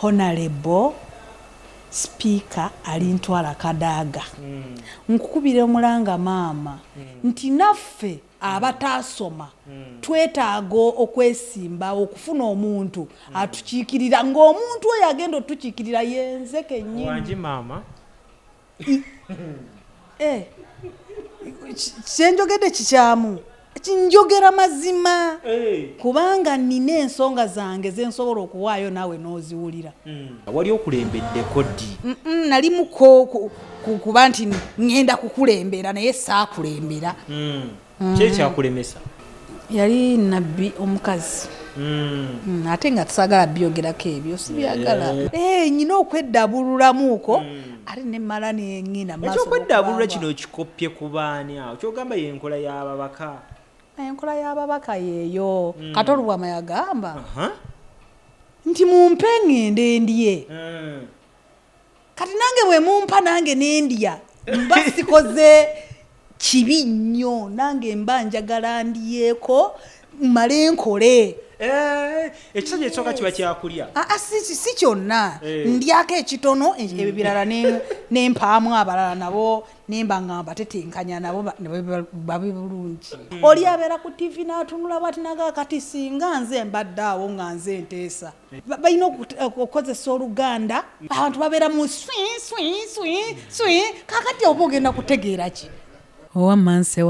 Honorable Speaker Alintwala Kadaga nkukubira omulanga maama nti naffe abataasoma twetaaga okwesimba okufuna omuntu atukiikirira ng'omuntu oyo agenda otukiikirira yenze kennyini wangi maama kyenjogedde kikyamu kinjogera mazima kubanga nina ensonga zange ze nsobola okuwaayo naawe n'oziwulira. wali okulembeddeko ddi? Nali muko kuba nti ngenda kukulembera naye saakulembera. Ki ekyakulemesa? Yali nabbi omukazi. Ate nga tusagala byogerako ebyo sibyagala. Nyina okweddabululamuuko ate ne mala neŋŋina maaso. Ekyokweddaabulula kino kikoppye ku baani awo? Kyogamba y'enkola y'ababaka? Enkola y'ababaka yeeyo. Kato Lubwama yagamba nti mumpe ngende ndye. Kati nange bwe mumpa nange nendya mba sikoze kibi nnyo, nange mba njagala ndyeko mmale nkole. Ekisajja ekisooka kiba kyakulya? Si kyonna. Ndyako ekitono ebirala nempaamu abalala nabo nemba ngamba tetenkanya nabo babi bulungi. Oli abeera ku TV n'atunula bwati naga kati singa nze mbadde awo nga nze nteesa. Balina okukozesa Oluganda, abantu babeera mu swi kakati oba ogenda kutegeera ki? Wamanse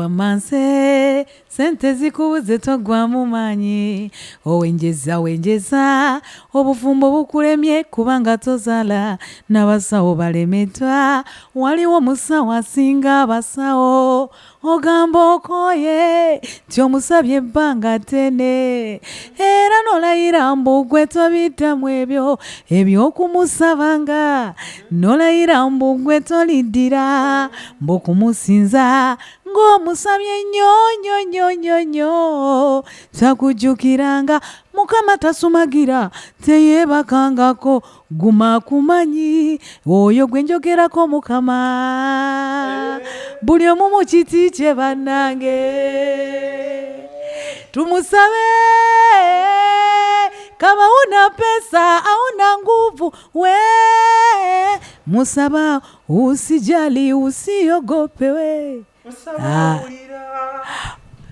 sente zikubuze togwamu maanyi, wenjeza obufumbo bukulemye kubanga tozaala n'abasawo balemeddwa, waliwo musawo asinga abasawo, ogamba okooye ti omusabye ebbanga ttene era nolayira mbu gwe tobiddamu ebyo ebyokumusabanga, nolayira mbu gwe toliddira mbu kumusinza ng'omusabye nnyo takujjukiranga, Mukama tasumagira teyeebakangako, guma kumanyi oyo gwe njogerako Mukama. Buli omu mu kiti kye bannange tumusabe kama una pesa hauna nguvu we musaba, usijali usiogope we.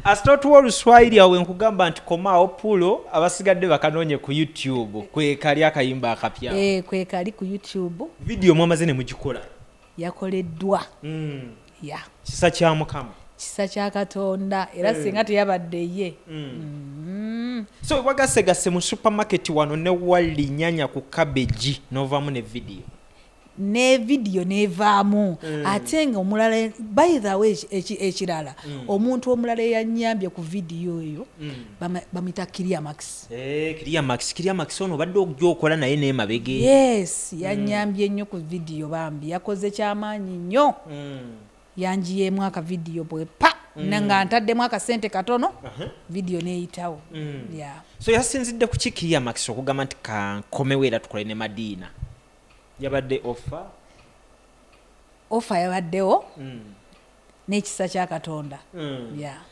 Asitotuwa Oluswayiri awe nkugamba nti komaawo pulo abasigadde bakanoonye ku YouTube kwekali akayimba akapya. Kwekali ku YouTube. Video mwamaze ne mugikola? Yakoleddwa. Kisa kya Mukama. Kisa kya Katonda era singa teyabadde ye. So wagasegase mu supermarket wano ne wali nyanya ku cabbage novaamu ne video. Ne video nevaamu ate nga omulala by the way ekirala omuntu omulala yanyambye ku video eyo bamita Kiria Max. Kiria Max ono badde okjokola naye ne mabege. Yes, yanyambye nnyo ku video bambi yakoze kyamaanyi nnyo. Yanjiyeemu aka video bwe nga ntaddemu akasente katono video neeyitawo. So yasinzidde ku Kiria Max okugamba nti kankomewo era tukole ne Madiina? Yabadde offer yabaddewo n'ekisa kya Katonda.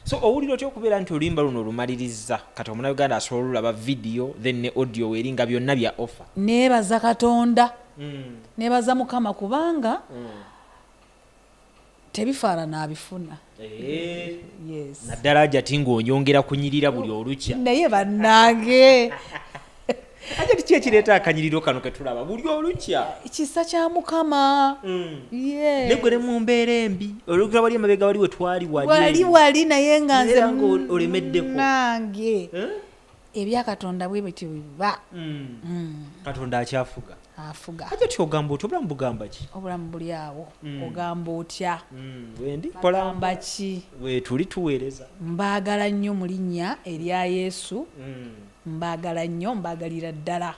So owulira otya okubeera nti oluyimba luno olumaliriza kati Omunnayuganda asobola olulaba video then ne audio weringa byonna bya offer? Neebaza Katonda, neebaza Mukama kubanga tebifaanana abifuna. Yes. Naddala ajati ng'onyongera kunyirira buli olukya. Naye bannange ate kiki ekireeta akanyiriro kano ketulaba buli olukya? Kisa kya Mukama. Negwe mu mbeera embi olugula wali emabega wali we twali wali naye nga nze olemeddeko nange ebya Katonda bwe bityo biba. Katonda akyafuga. Afuga. Ate kyogamba otya obulamu bugamba ki? Obulamu buli awo. Ogamba otya? Wendi polamba ki? We tuli tuweereza. Mbaagala nnyo mu linnya erya Yesu. Mbaagala nnyo, mbaagalira ddala.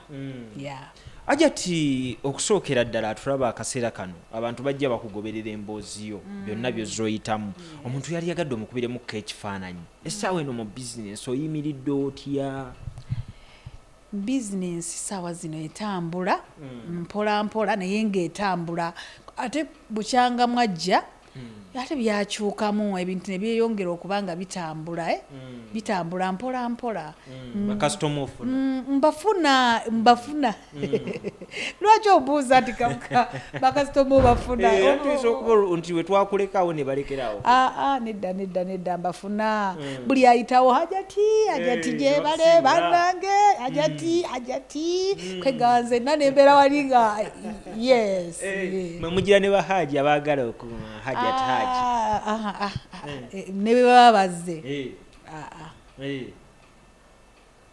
Ajati okusookera ddala atulaba akaseera kano abantu bajja bakugoberera emboozi yo byonna by'ozoyitamu. Omuntu yali yagadde omukubiremukko ekifaananyi. Essaawa eno mu bizinensi oyimiridde otya? Bizinensi ssaawa zino etambula mpola mpola naye ng'etambula ate bukyanga mwajja ate byakyukamu ebintu ne byeyongera okuba nga bitambula bitambula mpola mpola mbafuna lwaki obuuza nti kamuka bakasitoma obafuna nti we twakulekawo ne balekerawo nedda mbafuna buli ayitawo hajati gyebale bannange hajati kwegawa nzenna nembeera wali nga yes mugira ne bahaji abaagala okuma hajati ne bwe baba bazze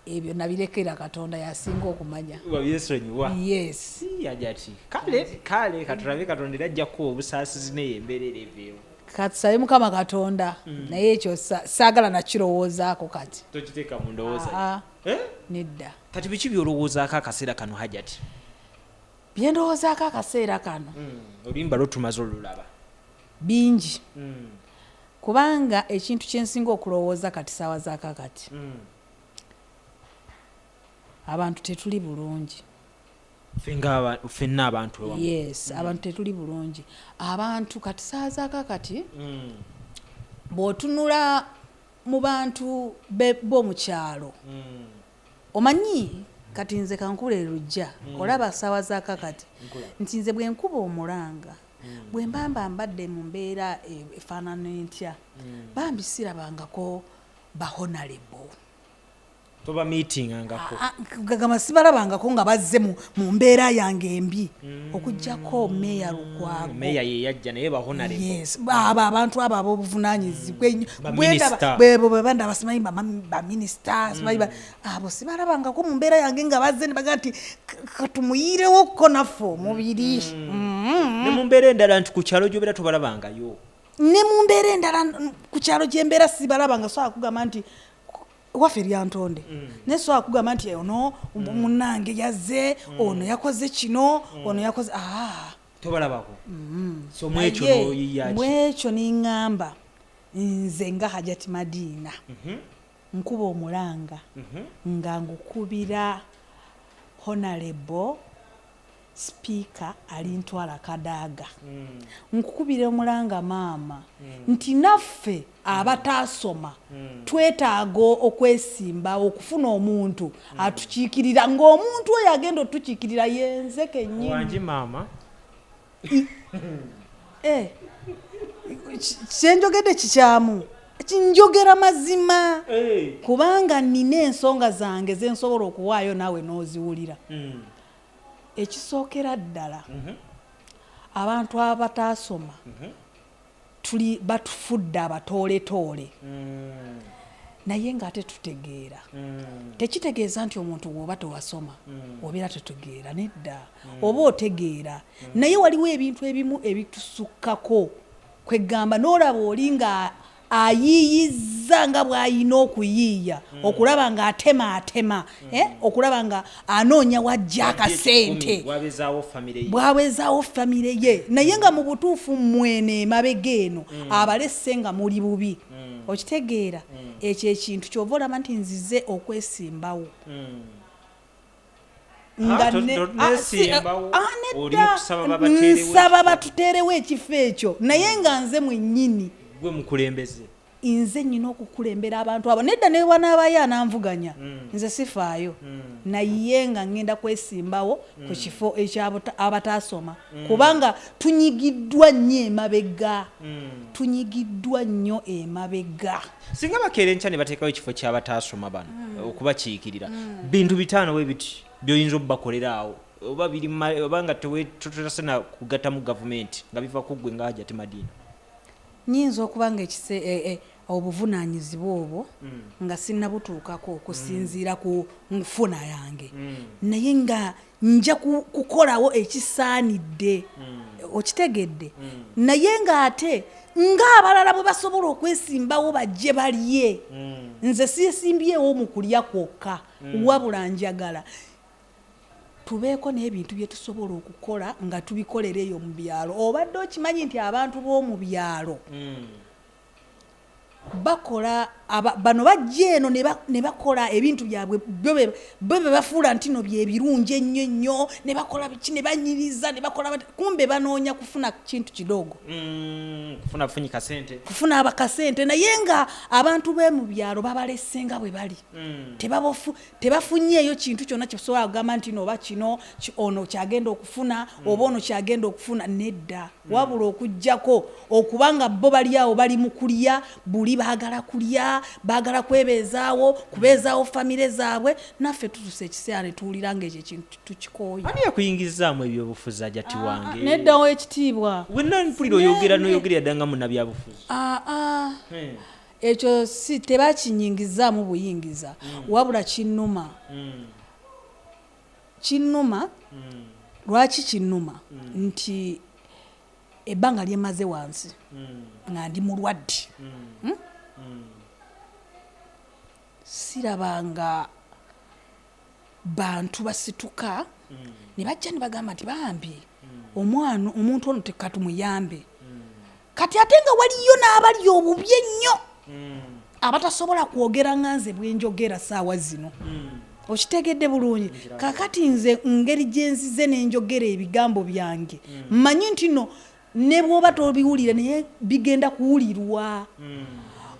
ebyo nabirekera Katonda yasinga okumanya wabyesonyiwa yes hajati kale katulabe Katonda era ajjako obusaasizi neyembeerera evyo katusabe Mukama Katonda naye ekyo saagala nakirowoozaako kati tokiteeka mu ndowooza nedda kati biki byolowoozaako akaseera kano hajati byendowoozaako akaseera kano oluyimba lwotumaze olulaba bingi kubanga ekintu kyensinga okulowooza kati saawa zakakati abantu tetuli bulungi ffenna abantu yes abantu tetuli bulungi abantu kati saawa zakakati bw'otunula mu bantu b'omukyalo omanyi kati nze kankula erujja olaba saawa zakakati nti nze bwe nkuba omulanga bwe mbamba mbadde mu mbeera efaanana entya bambi sirabangako honorable toba meetingangako gagamba sibalabangako nga bazze mu mbeera yange embi okuggyako meeya Lukwago meeya ye yajja naye honorable yes abo abantu abo ab'obuvunaanyizibwa bwe banda basimanyi baminisita abo sibalabangako mu mbeera yange nga bazze ne bagaa nti katumuyirewo ko naffe omubiri ne mu mbeera endala nti ku kyalo gy'obeera tobalabangayo ne mu mbeera endala ku kyalo gy'embeera sibalabanga so akugamba nti waffe lyantonde naye so akugamba nti ono munnange yazze ono yakoze kino ono yakoze tobalabako so mwekyo noyiyaki mwekyo niŋŋamba nze nga Hajati Madiina nkuba omulanga nga ngukubira honorable Speaker Alintwala Kadaga nkukubira omulanga maama nti naffe abataasoma twetaaga okwesimba okufuna omuntu atukiikirira ng'omuntu oyo agenda otukiikirira yenze kennyini wangi maama kyenjogedde kikyamu kinjogera mazima kubanga nina ensonga zange ze nsobola okuwaayo naawe n'oziwulira ekisookera ddala abantu abataasoma tuli batufudde abatooletoole naye ng'ate tutegeera tekitegeeza nti omuntu bw'oba tewasoma obeera tetegeera nedda oba otegeera naye waliwo ebintu ebimu ebitusukkako kwegamba n'olaba oli nga ayiyiza nga bw'ayina okuyiiya okulaba nga atema okulaba nga anoonya wajja akasente bwawezaawo famire ye naye nga mu butuufu mwene emabega eno abalesse nga muli bubi okitegeera ekyo ekintu kyova olaba nti nzize okwesimbawo nsaba batuteerewo ekifo ekyo naye nga nze mwennyini gwe mukulembeze nze nnyina okukulembera abantu abo nedda ne wanaabayo ananvuganya nze sifaayo naye nga ngenda kwesimbawo ku kifo ekyabataasoma kubanga tunyigiddwa nnyo emabega singa bakeera enkya ne bateekawo ekifo ky'abataasoma bano okubakiikirira bintu bitaano bwe biti by'oyinza obbakolera awo oba biri oba nga totasena kugattamu gavumenti nga biva ku ggwe nga Hajati Madiina nyinza okuba nga obuvunaanyizibwa obwo nga sinnabutuukako okusinziira ku nfuna yange naye nga nja kukolawo ekisaanidde okitegedde naye ng'ate ng'abalala bwe basobola okwesimbawo bajje balye nze siesimbyewo mu kulya kwokka wabula njagala tubeeko n'ebintu bye tusobola okukola nga tubikolera eyo mu byalo obadde okimanyi nti abantu b'omu byalo bakola bano bajja eno ne bakola ebintu byabwe bo bebafuula nti no byebirungi ennyo ne bakola biki ne banyiriza ne bakola kumbe banoonya kufuna kintu kidogo kufuna abakasente naye nga abantu be mu byalo babalesenga bwe bali tebafunyeeyo kintu kyonna kisobola kugamba nti no bakino ono kyagenda okufuna oba ono kyagenda okufuna nedda wabula okujjako okubanga bo bali awo bali mu kulya buli baagala kulya baagala kwebeezaawo kubeezaawo famire zaabwe naffe tutuse ekiseera ne tuwulira ng'ekyo ekintu tukikooye ani yakuyingizaamu ebyobufuzi ajati wange neddawo ekitiibwa wenna mpulira oyogera noyogerera ddanga munnabyabufuzi ekyo si tebakinyingizaamu buyingiza wabula kinnuma lwaki kinnuma nti ebbanga lyemaze wansi nga ndi mulwadde sirabanga bantu basituka ne bajja ne bagamba nti bambi omwana omuntu ono tekatumuyambe kati ate nga waliyo n'abali obubi ennyo abatasobola kwogera nganze bwenjogera saawa zino okitegedde bulungi kakati nze ngeri gyenzize n'enjogera ebigambo byange mmanyi nti no ne bw'oba tobiwulira naye bigenda kuwulirwa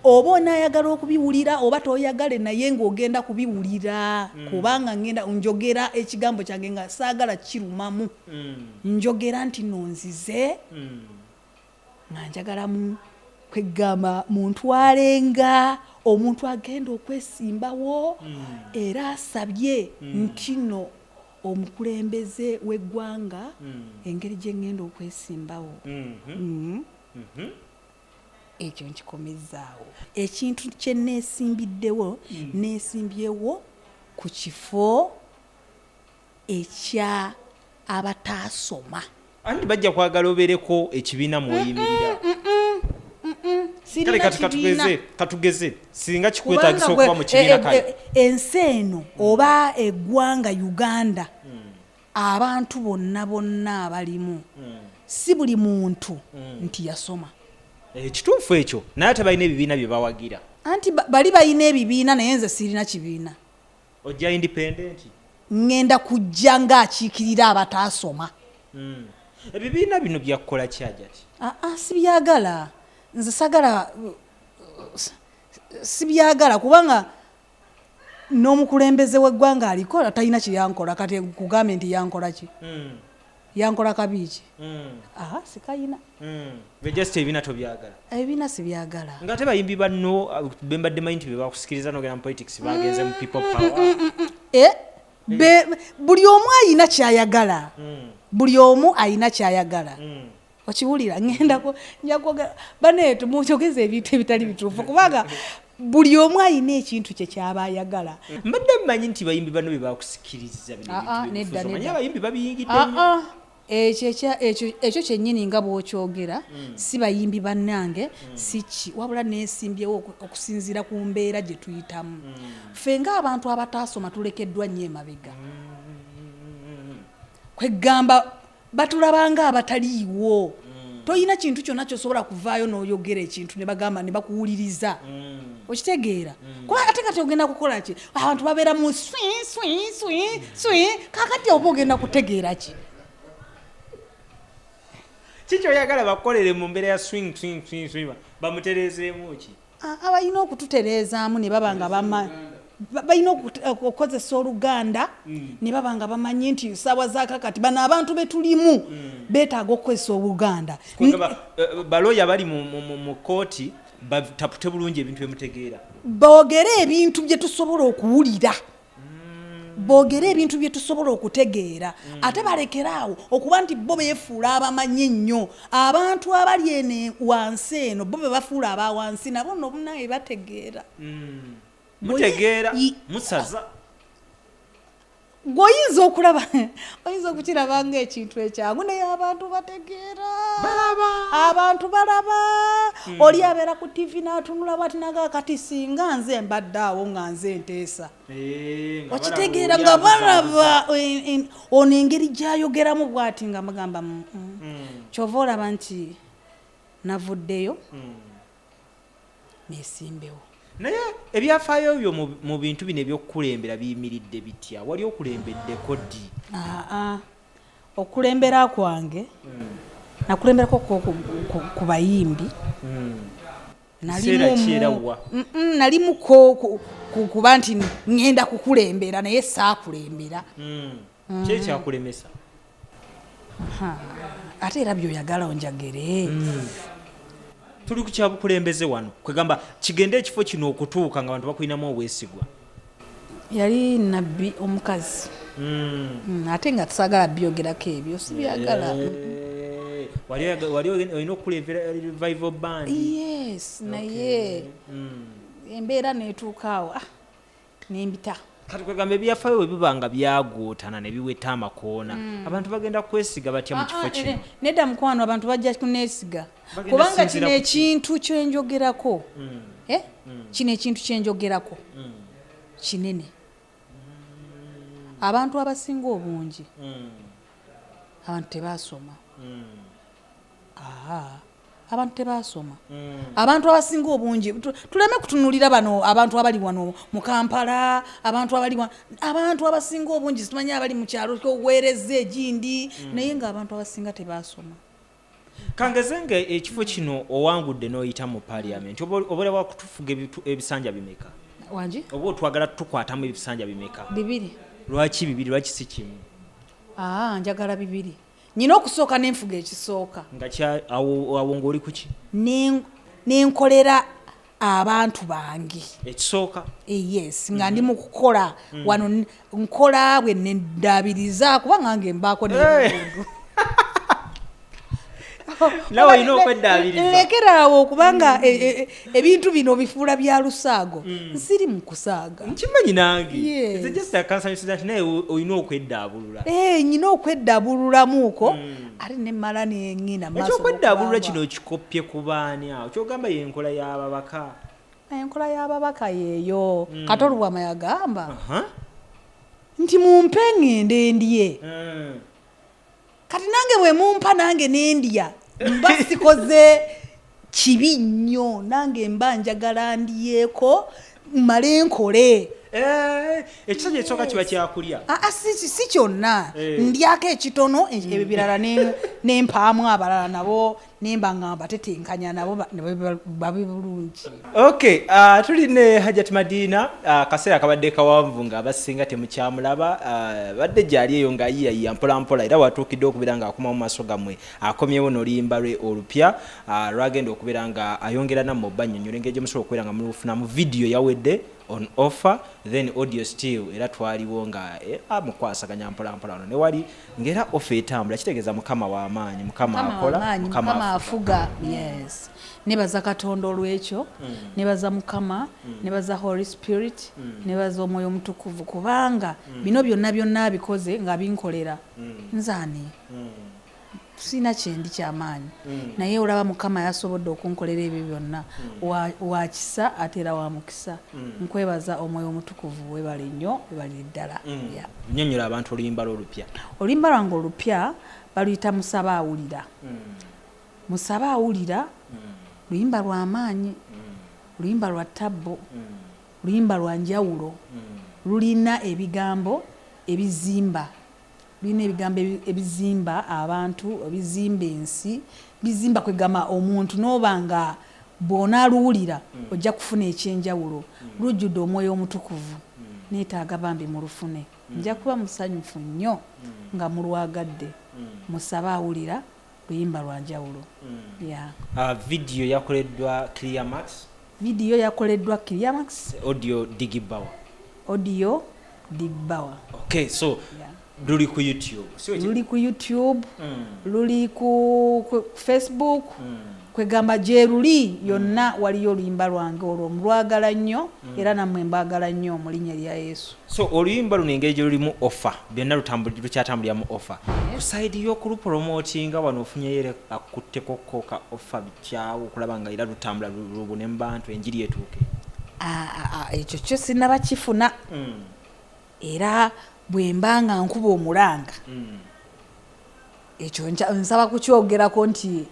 oba onaayagala okubiwulira oba toyagale naye ng'ogenda kubiwulira kubanga ngenda njogera ekigambo kyange nga saagala kirumamu njogera nti nonzize nga njagala kwegamba muntu alenga omuntu agenda okwesimbawo era asabye nti no omukulembeze w'eggwanga engeri gye ngenda okwesimbawo ekyo nkikomezaawo ekintu kye neesimbiddewo neesimbyewo ku kifo ekya abataasoma andi bajja kwagala obeereko ekibiina mwoyimirira katugeze singa kikwetagisa okuba mu kibiina kale ensi eno oba eggwanga Uganda abantu bonna abalimu si buli muntu nti yasoma kituufu ekyo naye ate balina ebibiina bye bawagira anti bali balina ebibiina naye nze sirina kibiina ojja independent ngenda kujja ng'akiikirira abataasoma ebibiina bino byakukola kyajati sibyagala nze sibyagala kubanga n'omukulembeze w'eggwanga aliko talina kyeyankola kati kugambe nti yankola ki yankola kabiiki sikayina just ebibiina tobyagala ebibiina sibyagala nga ate bayimbi banno bembadde manyi nti bebakusikiriza nogera mu politics bagenze mu people power buli omu ayina kyayagala buli omu ayina kyayagala okiwulira ngendako njakwogera baneetu mukyogeza ebintu ebitali bituufu kubanga buli omu ayina ekintu kye kyaba ayagala mbadde mmanyi nti bayimbi banno bebakusikiriza abayimbi babiyingidde ekyo kyennyini nga bw'okyogera si bayimbi bannange siki wabula neesimbyewo okusinziira ku mbeera gye tuyitamu ffe ng'abantu abataasoma tulekeddwa nnyo emabega kwegamba batulabanga abataliiwo toyina kintu kyonna kyosobola kuvaayo n'oyogera ekintu ne bagamba ne bakuwuliriza okitegeera kuba ate kati ogenda kukola ki abantu babeera mu swi kakati oba ogenda kutegeera ki kiki oyagala bakolere mu mbeera ya swing bamutereezeemu ki abalina okututereezaamu ne baba nga balina okukozesa Oluganda ne baba nga bamanyi nti saawa zakakati bano abantu betulimu beetaaga okukozesa Oluganda balooya bali mu kooti batapute bulungi ebintu emutegeera boogere ebintu bye tusobola okuwulira boogere ebintu bye tusobola okutegeera ate balekeraawo okuba nti bo beefuula abamanyi ennyo abantu abali ene wansi eno bo be bafuula abawansi nabo nno bunaye bategeera mutegeera musaza gwoyinza okulaba oyinza okukiraba ng'ekintu ekyangu naye abantu bategeera abantu balaba oli abeera ku TV n'atunula bwati naga kati singa nze mbadde awo nga nze nteesa okitegeera nga balaba ono engeri gyayogeramu bwati nga mugamba kyova olaba nti navuddeyo nesimbewo naye ebyafaayo byo mu bintu bino ebyokukulembera biyimiridde bitya wali okulembeddeko ddi okulembera kwange nakulemberako ku bayimbi nalimuko kuba nti ngenda kukulembera naye saakulembera kyekyakulemesa ate era byoyagala onjagere tuli ku kyabukulembeze wano kwegamba kigende ekifo kino okutuuka nga abantu bakulinamu obwesigwa yali nabbi omukazi ate nga tusagala byogerako ebyo sibyagala wali olina okukulembera revival band yes naye embeera netuukaawo nembita kati kwegamba ebyafaayo bwe biba nga byagootana ne biweta amakoona abantu bagenda kwesiga batya mu kifo kino nedda mukwano abantu bajja kuneesiga kubanga kino ekintu kyenjogerako kino ekintu kyenjogerako kinene abantu abasinga obungi abantu tebasoma abantu tebasoma abantu abasinga obungi tuleme kutunulira bano abantu abali wano mu Kampala abantu abasinga obungi simanyi abali mu kyalo ky'obuweereza egindi naye nga abantu abasinga tebasoma kangeze nga ekifo kino owangudde n'oyita mu parliament oba wakutufuga ebisanja bimeka wangi oba otwagala tukwatamu ebisanja bimeka 2 lwaki 2 lwaki si kimu njagala 2 nyina okusooka n'enfuga ekisooka nga awo ng'oli ku ki nenkolera abantu bange ekisooka yes nga ndi mu kukola wano nkola bwe nendabiriza kubanga nge mbaako n'ebintu nawe olina okweddaabiriza lekeraawo kubanga ebintu bino bifuula bya lusaago nsiri mu kusaaga nkimanyi nange nze just akansanyusiza nti naye olina okweddaabulula nyina okweddaabululamuuko ate nemmala neŋŋina maaso ekyokweddabulula kino kikoppye ku baani awo kyogamba yenkola y'ababaka enkola y'ababaka yeeyo Katolubwama yagamba nti mumpe ŋŋende ndye kati nange bwe mumpa nange nendya mba sikoze kibi nnyo nange mba njagala ndyeko mmale nkole ekisajja ekisooka kiba kyakulya si kyonna ndyako ekitono ebyo birala nempaamu abalala nabo nemba nga batetenkanya nabo babe bulungi tuli ne Hajjat Madina akaseera kabadde kawanvu nga abasinga temukyamulaba badde gyali eyo ng'ayiyayiya mpolampola era watuukidde okubeera nga akuma mu maaso gammwe akomyewo n'oluyimba lwe olupya lwagenda okubeera nga ayongera nammwe obbannyonnyola engeri gye musobola okubeera nga mulufunamu vidiyo yawedde on offer then audio still era twaliwo nga mukwasaganya mpolampola wano ne wali ng'era offer etambula kitegeeza mukama w'amaanyi mukama akola mukama afuga yes nebaza Katonda olw'ekyo nebaza mukama nebaza Holy Spirit nebaza omwoyo omutukuvu kubanga bino byonna abikoze nga binkolera nzani sina kyendi kyamaanyi naye olaba mukama yasobodde okunkolera ebyo byonna wakisa ate era wamukisa nkwebaza omwoyo omutukuvu webale nnyo webali ddala nnyonnyola abantu oluyimba lw'olupya oluyimba lwange olupya baluyita musaba awulira musaba awulira luyimba lw'amaanyi luyimba lwa ttabbo luyimba lwa njawulo lulina ebigambo ebizimba ebizimba abantu ebizimba ensi bizimba kwegama omuntu n'obanga bw'onaaluwulira ojja kufuna ekyenjawulo lujjudde omwoyo omutukuvu neetaaga bambi mu lufune nja kuba musanyufu nnyo nga mulwagadde musabe awulira luyimba lwa njawulo vidiyo yakoleddwa Clearmax audio Digbawa so luli ku YouTube luli ku Facebook kwegamba gye luli yonna waliyo oluyimba lwange olwo mulwagala nnyo era nammwe mbagala nnyo mu linnya lya Yesu so oluyimba luno engeri gye lulimu offer byonna lukyatambulira mu offer ku side y'okulupromotinga wano ofunyeyo akutteko koka offer bikyawo okulaba nga era lutambula lubune mu bantu enjiri etuuke ekyo kyo sinnabakifuna era bwe mba nga nkuba omulanga ekyo nsaba kukyogerako nti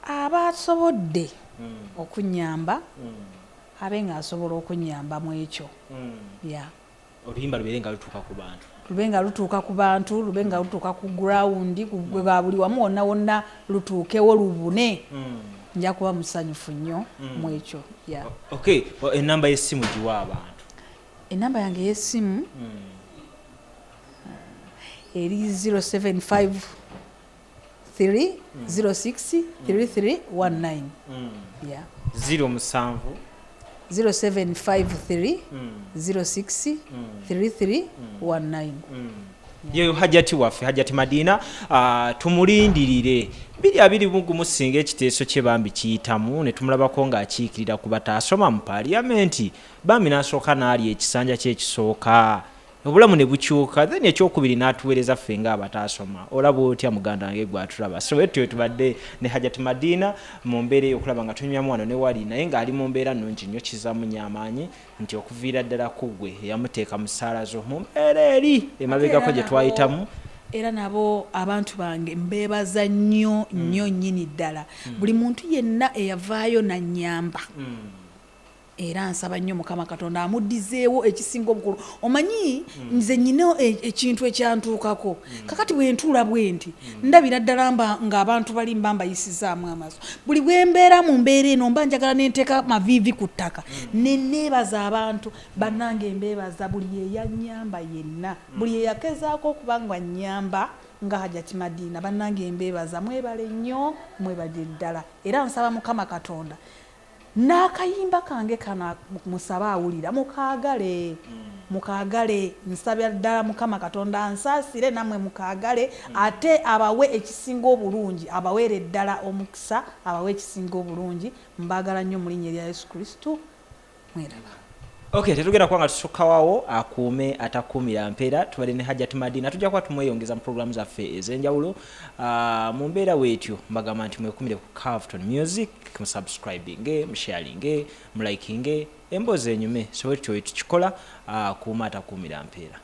abasobodde okunnyamba abe ng'asobola okunyamba mu ekyo ya oluyimba lubeere nga lutuuka ku bantu lube nga lutuuka ku bantu lube nga lutuuka ku ground bwa buli wamu wonna wonna lutuukewo lubune nja kuba musanyufu nnyo mu ekyo ya okay enamba y'essimu giwa abantu enamba yange y'essimu eri 075 3063319 ya 07 0753 063319 yeyo Hajjati waffe Hajjati Madina tumulindirire 2021 singa ekiteeso kye bambi kiyitamu ne tumulabako ng'akiikirira ku bataasoma mu paaliyamenti bambi n'asooka n'ali ekisanja ky'ekisooka obulamu ne bukyuka then ekyokubiri n'atuweereza ffe ng'abataasoma olaba otya muganda wange gwatulaba so etyo tubadde ne Hajjati Madina mu mbeera ey'okulaba nga tunywamu wano ne wali naye ng'ali mu mbeera nnungi nnyo kizaamu nnyaamaanyi nti okuviira ddala ku gwe eyamuteeka mu ssaala zo mu mbeera eri emabegako gye twayitamu era nabo abantu bange mbeebaza nnyo nnyo nnyini ddala buli muntu yenna eyavaayo nannyamba era nsaba nnyo Mukama Katonda amuddizeewo ekisinga obukulu omanyi nze nyina ekintu ekyantuukako kakati bwe ntuula bwe nti ndabira ddala ng'abantu bali mba mbayisizaamu amaaso buli bwe mbeera mu mbeera eno mba njagala nenteeka maviivi ku ttaka ne neebaza abantu bannange mbeebaza buli yeyannyamba yenna buli yeyakezaako okuba nga nnyamba nga Hajjati Madina bannange mbeebaza mwebale nnyo mwebale ddala era nsaba Mukama Katonda n'akayimba kange kana musaba awulira mukaagale nsabira ddala Mukama Katonda ansaasire namwe mukaagale ate abawe ekisinga obulungi abaweere ddala omukisa abawe ekisinga obulungi mbaagala nnyo mu linnya erya Yesu Kristo mweraba okay tetugenda kuba nga tusukkawawo akuume atakuumira mpeera tubadde ne Hajjati Madina tujja kuba tumweyongeza mu programu zaffe ez'enjawulo mu mbeera weetyo mbagamba nti mwekumire ku Carlton Music musubscribinge musharinge mulikinge emboozi enyume so etyo tukikola akuuma atakuumira mpeera